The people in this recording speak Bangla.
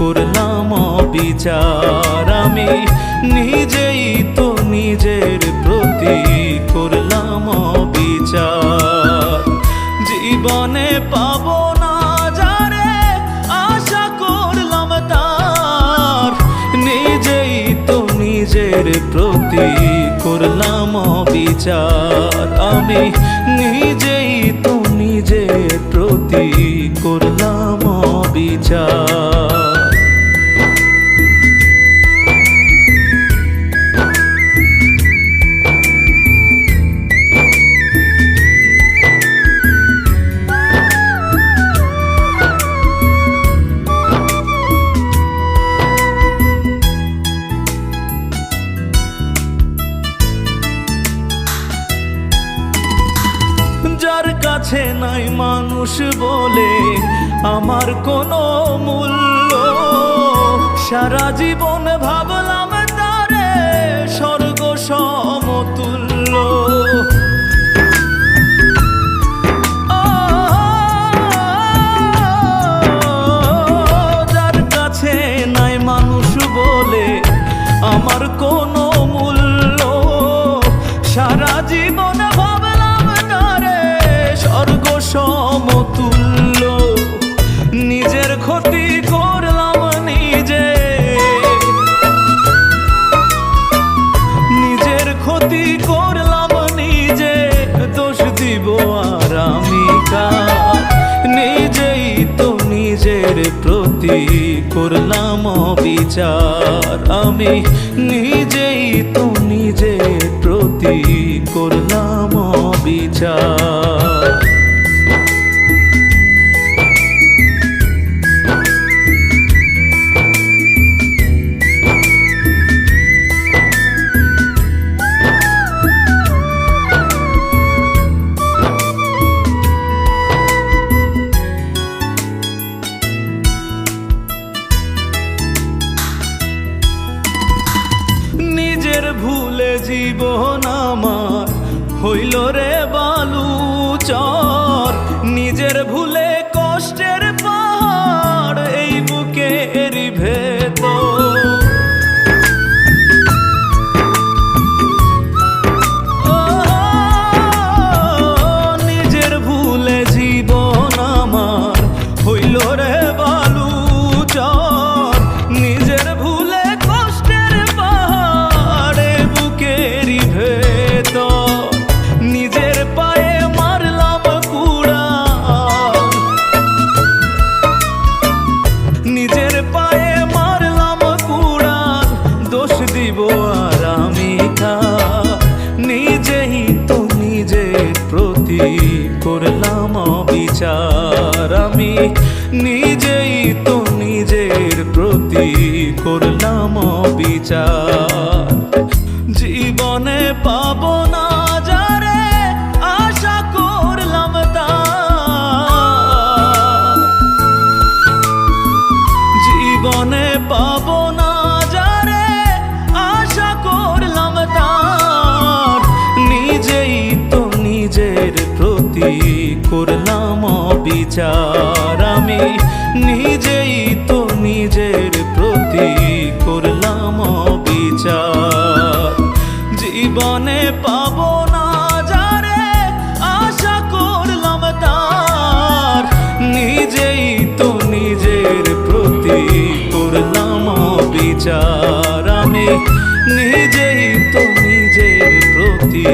করলাম বিচার। আমি নিজেই তো নিজের প্রতি করলাম বিচার। জীবনে পাবো না যারে আশা করলাম তার, নিজেই তো নিজের প্রতি করলাম বিচার। আমি নিজেই তো নিজের প্রতি করলাম বিচার। যার কাছে নাই মানুষ বলে আমার কোনো মূল্য, সারা জীবন ভাবলাম তারে স্বর্গ সমতুল্য। যার কাছে নাই মানুষ বলে আমার কোনো মূল্য, সারা জীবন সমতুল্য। নিজের ক্ষতি করলাম নিজে, নিজের ক্ষতি করলাম নিজে, দোষ দিব আর আমি কার? নিজেই তো নিজের প্রতি করলাম বিচার। আমি নিজেই তো নিজের প্রতি করলাম বিচার। নিজের ভুলে জীবন আমার হইল রে বালুচর, নিজের ভুলে কষ্টের পাহাড় এই বুকের ভেতর। নিজের ভুলে জীবন আমার হইল রে বালুচর, নিজের ভুলে কষ্টের পাহাড়ে বুকের ভেতর। নিজের পায়ে মারলাম কুড়াল, নিজের পায়ে মারলাম কুড়াল, দোষ দিব আর আমি কার? নিজেই তো নিজের প্রতি করলাম বিচার। আমি নিজেই তো নিজের প্রতি করলাম বিচার। জীবনে পাবো না যারে আশা করলাম তার, জীবনে পাবো না যারে আশা করলাম তার, নিজেই তো নিজের প্রতি করলাম বিচার। আমি নিজেই তো নিজের প্রতি করলাম বিচার। জীবনে পাবো না যারে আশা করলাম তার, নিজেই তো নিজের প্রতি করলাম বিচার। আমি নিজেই তো নিজের প্রতি